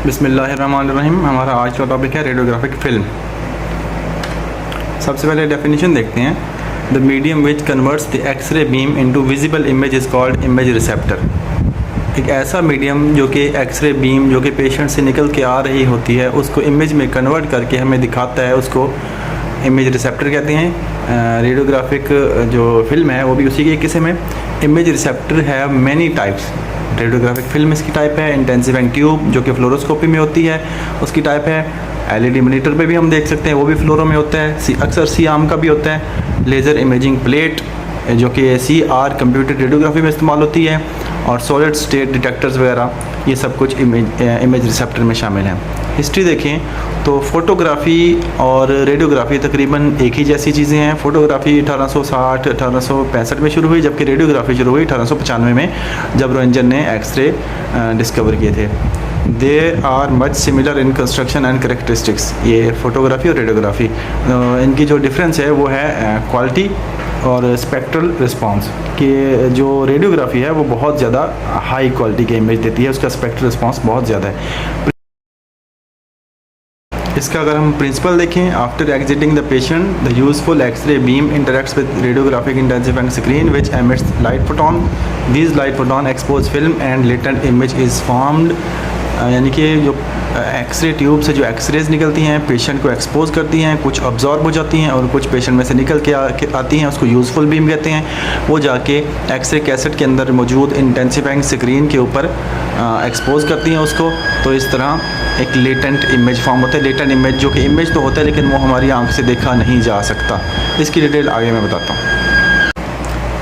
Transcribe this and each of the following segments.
बिस्मिल्लाहिर्रहमानिर्रहीम। हमारा आज का टॉपिक है रेडियोग्राफिक फिल्म। सबसे पहले डेफिनेशन देखते हैं। The medium which converts the X ray beam into visible image is called image receptor. एक ऐसा मीडियम जो कि एक्सरे बीम जो कि पेशेंट से निकल के आ रही होती है उसको इमेज में कन्वर्ट करके हमें दिखाता है, उसको इमेज रिसेप्टर कहते हैं। रेडियोग्राफिक जो फिल्म है वो भी उसी की किस्म है। इमेज रिसेप्टर है मैनी टाइप्स। रेडियोग्राफिक फिल्म इसकी टाइप है। इंटेंसिफाइंग ट्यूब जो कि फ्लोरोस्कोपी में होती है उसकी टाइप है। एलईडी मॉनिटर पे भी हम देख सकते हैं, वो भी फ्लोरो में होता है। अक्सर सी आर्म का भी होता है। लेज़र इमेजिंग प्लेट जो कि CR कंप्यूटर रेडियोग्राफी में इस्तेमाल होती है। और सॉलिड स्टेट डिटेक्टर्स वगैरह ये सब कुछ इमेज रिसेप्टर में शामिल हैं। हिस्ट्री देखें तो फ़ोटोग्राफ़ी और रेडियोग्राफी तकरीबन एक ही जैसी चीज़ें हैं। फ़ोटोग्राफी 1860-1865 में शुरू हुई, जबकि रेडियोग्राफी शुरू हुई 1895 में, जब रोएंटगन ने एक्सरे डिस्कवर किए थे। They are much similar in construction and characteristics. ये फ़ोटोग्राफी और रेडियोग्राफी इनकी जो डिफरेंस है वो है क्वालिटी और स्पेक्ट्रल रिस्पांस। कि जो रेडियोग्राफी है वो बहुत ज़्यादा हाई क्वालिटी की इमेज देती है, उसका स्पेक्ट्रल रिस्पांस बहुत ज़्यादा है। इसका अगर हम प्रिंसिपल देखें, after exiting the patient the useful X ray beam interacts with radiographic intensifying screen which emits light photon. These light photon expose film and latent image is formed. यानी कि जो एक्सरे ट्यूब से जो एक्सरेज निकलती हैं patient को expose करती हैं, कुछ अब्जॉर्ब हो जाती हैं और कुछ पेशेंट में से निकल के आती हैं, उसको यूज़फुल बीम कहते हैं। वो जाके एक्सरे कैसेट के अंदर मौजूद इंटेंसिफाइंग स्क्रीन के ऊपर एक्सपोज करती हैं उसको। तो इस तरह एक लेटेंट इमेज फॉर्म होता है। लेटेंट इमेज जो कि इमेज तो होता है लेकिन वो हमारी आंख से देखा नहीं जा सकता। इसकी डिटेल आगे मैं बताता हूँ।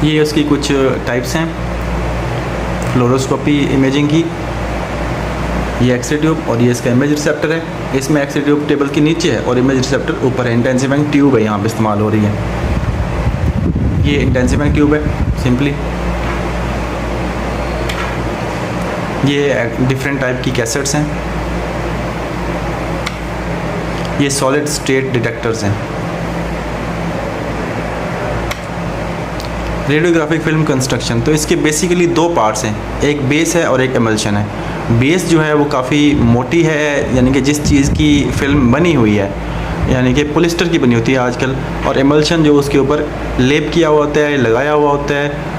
ये उसकी कुछ टाइप्स हैं फ्लोरोस्कोपी इमेजिंग की। ये एक्सरे ट्यूब और ये इसका इमेज रिसेप्टर है। इसमें एक्सरे ट्यूब टेबल के नीचे है और इमेज रिसेप्टर ऊपर है। इंटेंसिफाइंग ट्यूब है यहाँ पे इस्तेमाल हो रही है। ये इंटेंसिफाइंग ट्यूब है सिंपली। ये डिफरेंट टाइप की कैसेट्स हैं। ये सॉलिड स्टेट डिटेक्टर्स हैं। रेडियोग्राफिक फिल्म कंस्ट्रक्शन तो इसके बेसिकली दो पार्ट्स हैं, एक बेस है और एक एमल्शन है। बेस जो है वो काफ़ी मोटी है, यानी कि जिस चीज़ की फिल्म बनी हुई है, यानी कि पॉलिस्टर की बनी होती है आजकल। और एमल्शन जो उसके ऊपर लेप किया हुआ होता है, लगाया हुआ होता है,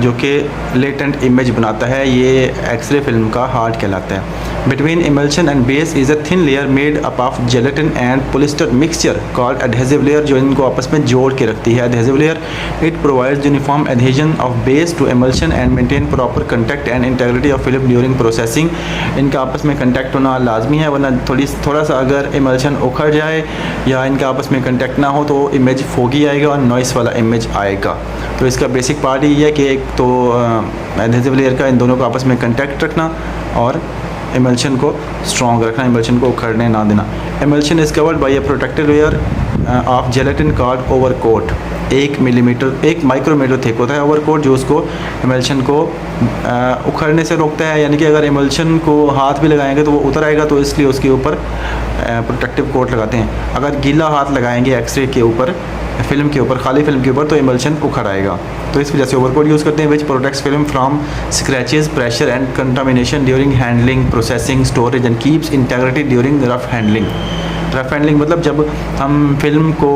जो कि लेटेंट इमेज बनाता है। ये एक्सरे फिल्म का हार्ट कहलाता है। Between emulsion and base is a thin layer made up of gelatin and polyester mixture called adhesive layer, जो इनको आपस में जोड़ के रखती है। Adhesive layer it provides uniform adhesion of base to emulsion and maintain proper contact and integrity of film during processing. इनका आपस में कंटेक्ट होना लाजमी है, वरना थोड़ा सा अगर एमल्शन उखड़ जाए या इनका आपस में कंटेक्ट ना हो तो इमेज फोगी आएगा और नॉइस वाला इमेज आएगा। तो इसका बेसिक पार्ट ये है कि एक तो एडहेसिव लेयर का इन दोनों को आपस में कंटेक्ट रखना और एमल्शन को स्ट्रॉन्ग रखना, एमल्शन को उखड़ने ना देना। Emulsion is covered by a protective layer of gelatin called overcoat. 1 micrometer thick होता है ओवरकोट, जो उसको एमल्शन को उखड़ने से रोकता है। यानी कि अगर एमल्शन को हाथ भी लगाएंगे तो वो उतर आएगा, तो इसलिए उसके ऊपर प्रोटेक्टिव कोट लगाते हैं। अगर गीला हाथ लगाएंगे एक्सरे के ऊपर, फिल्म के ऊपर, खाली फिल्म के ऊपर, तो एमल्शन उखड़ आएगा। तो इस वजह से ओवरकोट यूज़ करते हैं, which protects film from scratches, pressure and contamination during handling, processing, storage and keeps integrity during rough handling. Rough handling मतलब जब हम फिल्म को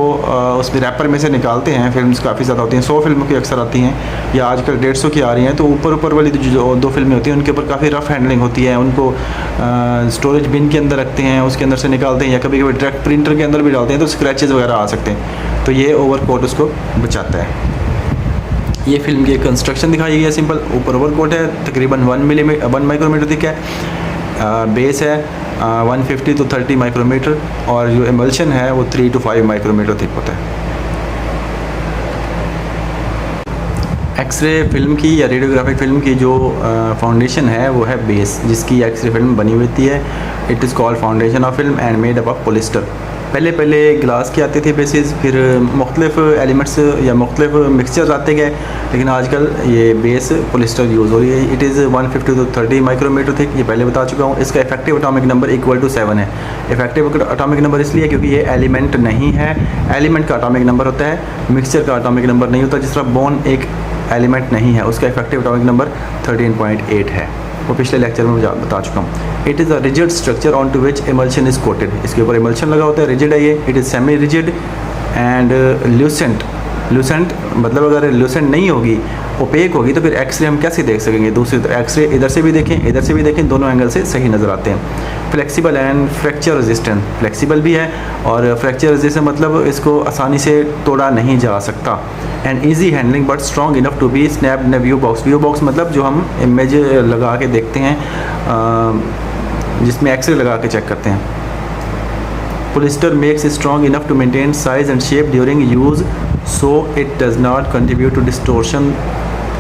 उसमें रैपर में से निकालते हैं, फिल्म्स काफ़ी ज़्यादा होती हैं, 100 फिल्मों की अक्सर आती हैं या आजकल 150 की आ रही हैं, तो ऊपर वाली जो 2 फिल्में होती हैं उनके ऊपर काफ़ी रफ हैंडलिंग होती है। उनको स्टोरेज बिन के अंदर रखते हैं, उसके अंदर से निकालते हैं या कभी कभी डायरेक्ट प्रिंटर के अंदर भी डालते हैं, तो स्क्रैचेस वगैरह आ सकते हैं। तो ये ओवरकोट उसको बचाता है। ये फिल्म की कंस्ट्रक्शन दिखाई गई है सिंपल। ऊपर ओवरकोट है, तकरीबन 1 माइक्रोमीटर थिक है। बेस है 150 to 30 माइक्रोमीटर और जो एमल्शन है वो 3 to 5 माइक्रोमीटर थिक होता है। एक्सरे फिल्म की या रेडियोग्राफिक फिल्म की जो फाउंडेशन है वो है बेस, जिसकी एक्सरे फिल्म बनी हुई है। It is called foundation of film and made up of polyester. पहले ग्लास के आते थे बेसिस, फिर मुख्तलिफ एलिमेंट्स या मुख्तलिफ मिक्सचर्स आते गए, लेकिन आजकल ये बेस पॉलिस्टर यूज़ हो रही है। It is 150 to 30 micrometer thick, ये पहले बता चुका हूँ। इसका effective atomic number equal to 7 है। इफेक्टिव एटॉमिक नंबर इसलिए क्योंकि ये एलिमेंट नहीं है। एलिमेंट का एटॉमिक नंबर होता है, मिक्सचर का एटॉमिक नंबर नहीं होता। जिस तरह बोन एक एलिमेंट नहीं है, उसका इफेक्टिव एटॉमिक नंबर 13.8 है। वो पिछले लेक्चर में बता चुका हूँ। It is a rigid structure on to which emulsion is coated, इसके ऊपर एमल्शन लगा होता है, रिजिड है ये। It is semi rigid and lucent. Lucent मतलब अगर ल्यूसेंट नहीं होगी, ओपेक होगी, तो फिर एक्सरे हम कैसे देख सकेंगे? दूसरी एक्सरे इधर से भी देखें, इधर से भी देखें, दोनों एंगल से सही नज़र आते हैं। Flexible and fracture resistant, flexible भी है और फ्रैक्चर रेजिस्टेंट मतलब इसको आसानी से तोड़ा नहीं जा सकता। And easy handling but strong enough to be snap in view box. View box मतलब जो हम इमेज लगा के देखते हैं, जिसमें एक्सरे लगा के चेक करते हैं। Polyester makes strong enough to maintain size and shape during use, so it does not contribute to distortion,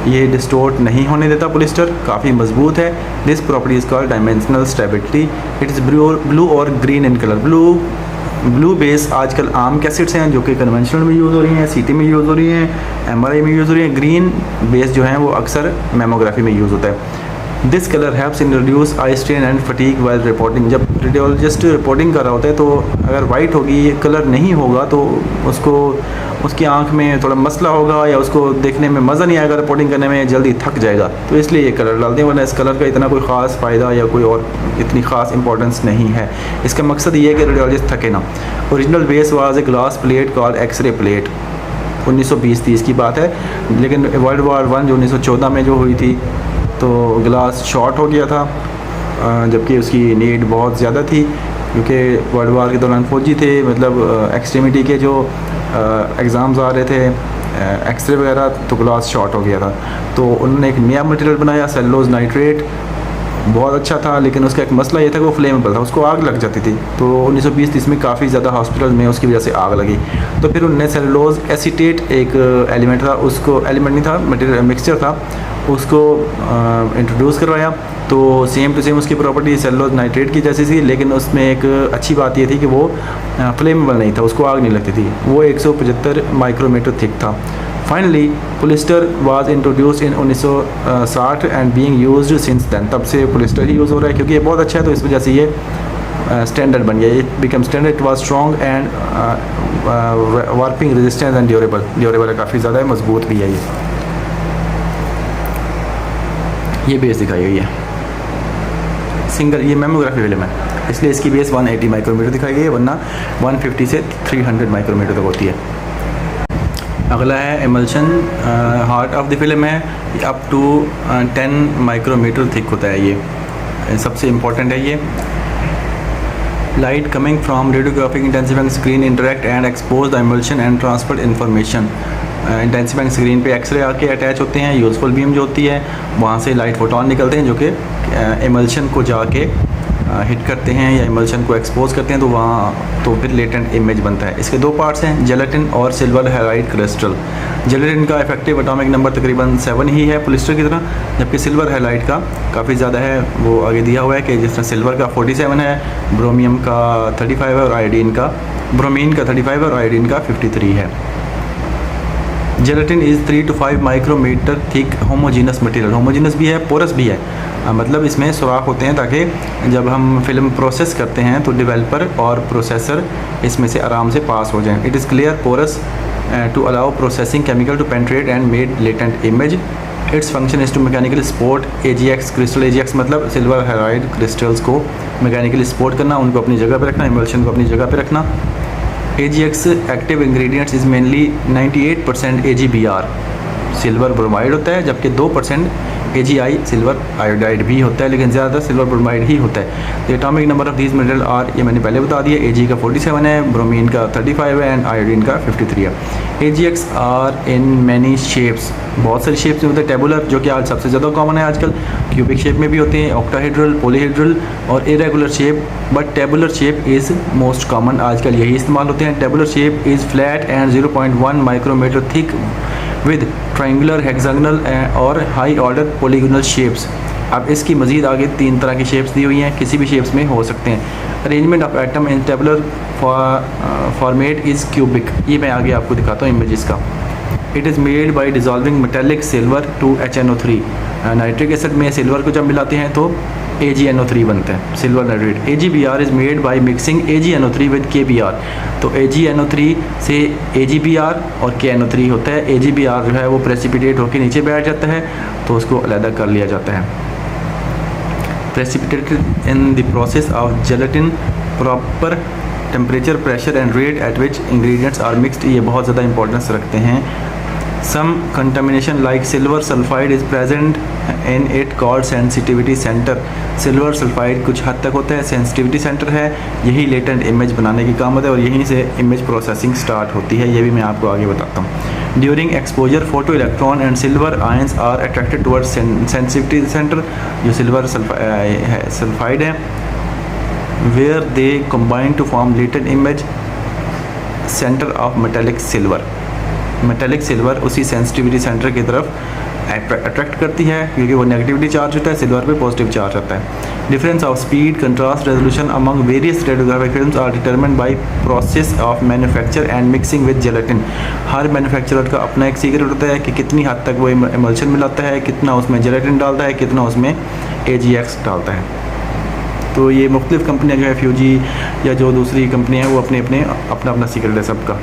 ये डिस्टोर्ट नहीं होने देता। पोलिस्टर काफ़ी मजबूत है। This property is called dimensional stability. It is blue और green in colour. Blue base आजकल आम कैसेट्स हैं जो कि कन्वेंशनल में यूज़ हो रही हैं, सीटी में यूज़ हो रही हैं, एमआरआई में यूज़ हो रही हैं। ग्रीन बेस जो हैं वो अक्सर मेमोग्राफी में यूज़ होता है। This colour helps in reduce eye strain and fatigue while reporting. जब रेडियोलॉजिस्ट रिपोर्टिंग कर रहा होता है तो अगर वाइट होगी, ये कलर नहीं होगा तो उसकी आंख में थोड़ा मसला होगा या उसको देखने में मज़ा नहीं आएगा, रिपोर्टिंग करने में जल्दी थक जाएगा, तो इसलिए ये कलर डालते हैं। वरना इस कलर का इतना कोई ख़ास फ़ायदा या कोई और इतनी ख़ास इंपॉर्टेंस नहीं है। इसका मकसद ये है कि रेडियोलॉजिस्ट थके ना। Original base was a glass plate called X ray plate. 1920-30 की बात है, लेकिन वर्ल्ड वार 1 जो 1914 में जो हुई थी तो ग्लास शॉर्ट हो गया था, जबकि उसकी नीड बहुत ज़्यादा थी क्योंकि वर्ल्ड वार के दौरान फौजी थे, मतलब एक्सट्रीमिटी के जो एग्ज़ाम्स आ रहे थे, एक्सरे वगैरह, तो ग्लास शॉर्ट हो गया था। तो उन्होंने एक नया मटेरियल बनाया, सेलुलोज नाइट्रेट, बहुत अच्छा था, लेकिन उसका एक मसला ये था कि वो फ्लेमेबल था, उसको आग लग जाती थी। तो 1920-30 में काफ़ी ज़्यादा हॉस्पिटल में उसकी वजह से आग लगी। तो फिर उन्होंने सेलुलोज एसीटेट एक एलिमेंट था, उसको एलिमेंट नहीं था, मटेरियल मिक्सचर था, उसको इंट्रोड्यूस करवाया। तो सेम टू सेम उसकी प्रॉपर्टी सेलुलोज नाइट्रेट की जैसी थी, लेकिन उसमें एक अच्छी बात ये थी कि वो फ्लेमेबल नहीं था, उसको आग नहीं लगती थी। वो 175 माइक्रोमीटर थिक था। Finally polyester was introduced in 1960 and being used since then. तब से पोलिस्टर ही यूज़ हो रहा है क्योंकि ये बहुत अच्छा है, तो इस वजह से ये स्टैंडर्ड बन गया। ये become standard. It was strong and warping resistance and durable है, काफ़ी ज़्यादा है, मजबूत भी है। ये बेस दिखाई गई है सिंगल, ये मेमोग्राफी फिल्म है, इसलिए इसकी बेस 180 माइक्रोमीटर दिखाई गई है, वरना 150 से 300 माइक्रोमीटर तक होती है। अगला है emulsion. Heart of the film है, अप टू 10 माइक्रोमीटर थिक होता है, ये सबसे इम्पोर्टेंट है। ये light coming from radiographic intensifying screen interact and expose the emulsion and transfer information. Intensifying screen पे एक्सरे आके अटैच होते हैं, यूजफुल बीम जो होती है वहाँ से लाइट फोटोन निकलते हैं जो कि एमल्शन को जाके हिट करते हैं या एमल्शन को एक्सपोज करते हैं, तो वहाँ तो फिर लेटेंट इमेज बनता है। इसके दो पार्ट्स हैं, जेलेटिन और सिल्वर हैलाइड क्रिस्टल। जेलेटिन का इफेक्टिव एटॉमिक नंबर तकरीबन 7 ही है पोलिस्टर की तरह, जबकि सिल्वर हैलाइड का काफ़ी ज़्यादा है। वो आगे दिया हुआ है कि जिस तरह सिल्वर का 47 है, ब्रोमियम का 35 है और ब्रोमीन का 35 है और आयोडीन का 53 है। Gelatin is 3 to 5 micrometer thick homogeneous material. Homogeneous भी है, पोरस भी है, मतलब इसमें सुराख होते हैं ताकि जब हम फिल्म प्रोसेस करते हैं तो डेवलपर और प्रोसेसर इसमें से आराम से पास हो जाएं। It is clear porous to allow processing chemical to penetrate and made latent image. It's function is to mechanically support AgX crystal. AgX मतलब सिल्वर हैलाइड क्रिस्टल्स को मैकेनिकली सपोर्ट करना, उनको अपनी जगह पर रखना, एमल्शन को अपनी जगह पर रखना। AgX active ingredients is mainly 98% AgBr silver bromide होता है, जबकि 2% AgI सिल्वर आयोडाइड भी होता है, लेकिन ज़्यादातर सिल्वर ब्रोमाइड ही होता है। The atomic number of these material are, ये मैंने पहले बता दिया, Ag का 47 है, ब्रोमीन का 35 है एंड आयोडीन का 53 है। AgX are in many shapes, बहुत सारी शेप्स में होते हैं। टेबुलर जो कि आज सबसे ज़्यादा कॉमन है आजकल, क्यूबिक शेप में भी होते हैं, ऑक्टाहेड्रल, पॉलीहेड्रल और irregular shape, but tabular shape is most common, आजकल यही इस्तेमाल होते हैं। Tabular shape is flat and 0.1 micrometer thick with triangular, hexagonal और हाई ऑर्डर पॉलीगोनल शेप्स। अब इसकी मज़ीद आगे 3 तरह की शेप्स दी हुई हैं, किसी भी शेप्स में हो सकते हैं। Arrangement of atom in tabular format is cubic, ये मैं आगे आपको दिखाता हूँ इमेजेस का। It is made by dissolving metallic silver to HNO3। Nitric acid में सिल्वर को जब मिलाते हैं तो AgNO3 बनता है, silver nitrate. AgBr is made by mixing AgNO3 with KBr। तो AgNO3 से AgBr और KNO3 होता है। AgBr जो है वो प्रेसिपिटेट होकर नीचे बैठ जाता है, तो उसको अलग कर लिया जाता है। precipitated in the process of gelatin proper temperature, pressure and rate at which ingredients are mixed। ये बहुत ज़्यादा इंपॉर्टेंस रखते हैं। Some contamination like silver sulfide is present in it called sensitivity center। Silver sulphide कुछ हद तक होता है, सेंसिटिविटी सेंटर है, यही लेटेंट इमेज बनाने की काम होता है और यहीं से इमेज प्रोसेसिंग स्टार्ट होती है। ये भी मैं आपको आगे बताता हूँ। During exposure photo electron and silver ions are attracted towards sensitivity centre, जो सिल्वर सल्फाइड है, where they combine to form latent image centre of metallic silver. Metallic silver उसी सेंसिटिविटी सेंटर की तरफ अट्रैक्ट करती है क्योंकि वो नेगेटिविटी चार्ज होता है, सिल्वर पे पॉजिटिव चार्ज होता है। Difference of speed, contrast, resolution among various radiographic films are determined by process of manufacture and mixing with gelatin. हर मैन्युफैक्चरर का अपना एक सीक्रेट होता है कि कितनी हद तक वो इमल्शन मिलाता है, कितना उसमें जेलेटिन डालता है, कितना उसमें AGX डालता है। तो ये मुख्तलिफ कंपनियाँ जो है फ्यूजी या जो दूसरी कंपनियाँ हैं वो अपना अपना सीक्रेट है सबका।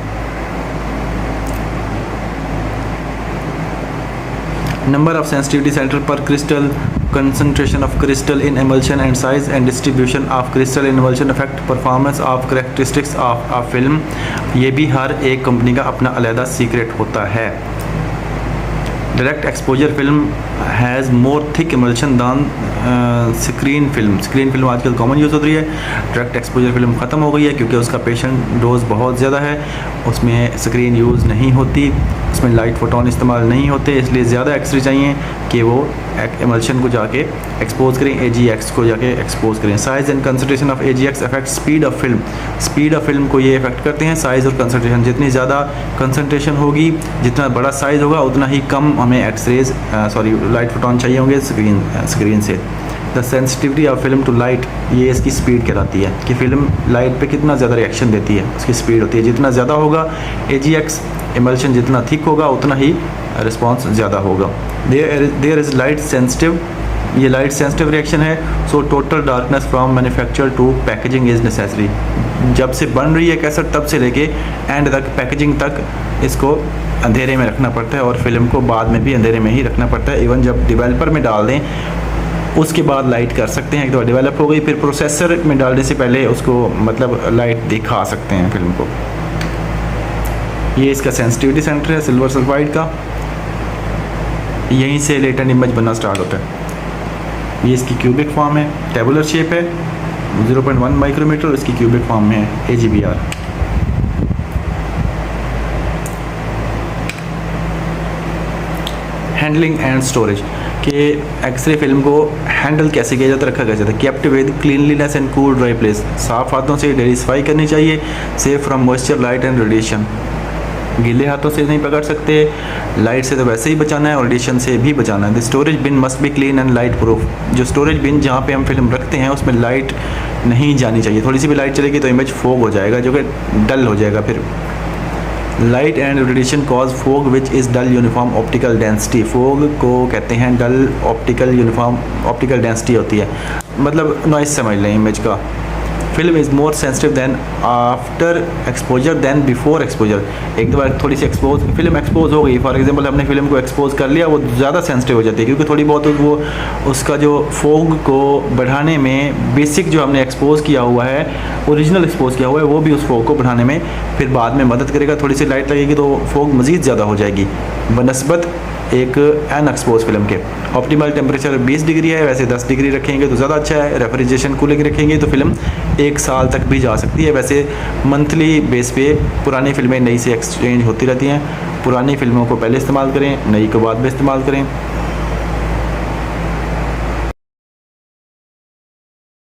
Number of sensitivity center per crystal, concentration of crystal in emulsion and size and distribution of crystal in emulsion affect performance of characteristics of a film। ये भी हर एक कंपनी का अपना अलग सीक्रेट होता है। Direct exposure film has more thick emulsion than screen film आजकल common use हो रही है। डायरेक्ट एक्सपोजर फिल्म ख़त्म हो गई है क्योंकि उसका पेशेंट डोज बहुत ज़्यादा है, उसमें स्क्रीन यूज़ नहीं होती, उसमें लाइट फोटोन इस्तेमाल नहीं होते, इसलिए ज़्यादा एक्सरे चाहिए कि वो एमल्शन को जाके एक्सपोज करें, AGX को जाके एक्सपोज करें। Size and concentration of AGX affect speed of film को ये इफेक्ट करते हैं। साइज़ और कंसंट्रेशन, जितनी ज़्यादा कंसंट्रेशन होगी, जितना बड़ा साइज़ होगा, उतना ही कम हमें एक्सरेज लाइट फोटोन चाहिए होंगे स्क्रीन से। The sensitivity of film to light, ये इसकी स्पीड कहलाती है कि फ़िल्म लाइट पे कितना ज़्यादा रिएक्शन देती है, उसकी स्पीड होती है। जितना ज़्यादा होगा AGX इमल्शन जितना थिक होगा उतना ही रिस्पॉन्स ज़्यादा होगा। देयर इज़ लाइट सेंसिटिव, ये लाइट सेंसिटिव रिएक्शन है। So total darkness from manufacture to packaging is necessary. जब से बन रही है कैसेट तब से लेके एंड तक, पैकेजिंग तक इसको अंधेरे में रखना पड़ता है और फिल्म को बाद में भी अंधेरे में ही रखना पड़ता है। इवन जब डिवेलपर में डाल दें उसके बाद लाइट कर सकते हैं। एक बार डेवलप हो गई फिर प्रोसेसर में डालने से पहले उसको मतलब लाइट दिखा सकते हैं फिल्म को। ये इसका सेंसिटिविटी सेंटर है सिल्वर सल्फाइड का, यहीं से लेटेंट इमेज बनना स्टार्ट होता है। ये इसकी क्यूबिक फॉर्म है, टेबुलर शेप है, 0.1 माइक्रोमीटर, इसकी क्यूबिक फॉर्म में है AGBR। हैंडलिंग एंड स्टोरेज कि एक्सरे फिल्म को हैंडल कैसे किया जाता है, रखा कैसे जाता है। Kept with cleanliness and cool dry place, साफ़ हाथों से डेरिसफाई करनी चाहिए। Safe from moisture, light and radiation, गीले हाथों से नहीं पकड़ सकते, लाइट से तो वैसे ही बचाना है और रेडिएशन से भी बचाना है। The storage bin must be clean and light proof, जो स्टोरेज बिन जहाँ पे हम फिल्म रखते हैं उसमें लाइट नहीं जानी चाहिए। थोड़ी सी भी लाइट चलेगी तो इमेज फोग हो जाएगा, जो कि डल हो जाएगा। फिर light and radiation cause fog which is dull uniform optical density, fog को कहते हैं डल ऑप्टिकल डेंसिटी होती है, मतलब नॉइस समझ लें इमेज का। Film is more sensitive than after exposure than before exposure. एक बार थोड़ी सी फिल्म एक्सपोज हो गई, फॉर एग्जांपल हमने फिल्म को एक्सपोज कर लिया, वो ज़्यादा सेंसिटिव हो जाती है क्योंकि थोड़ी बहुत वो उसका जो फोग को बढ़ाने में बेसिक जो हमने एक्सपोज किया हुआ है, ओरिजिनल एक्सपोज किया हुआ है, वो भी उस फोग को बढ़ाने में फिर बाद में मदद करेगा। थोड़ी सी लाइट लगेगी तो फोग मज़ीद ज़्यादा हो जाएगी बनस्बत एक अनएक्सपोज फिल्म के। ऑप्टिमल टेम्परेचर 20 डिग्री है, वैसे 10 डिग्री रखेंगे तो ज़्यादा अच्छा है। रेफ्रिजरेशन कूलिंग रखेंगे तो फिल्म 1 साल तक भी जा सकती है। वैसे मंथली बेस पे पुरानी फिल्में नई से एक्सचेंज होती रहती हैं, पुरानी फिल्मों को पहले इस्तेमाल करें, नई को बाद में इस्तेमाल करें।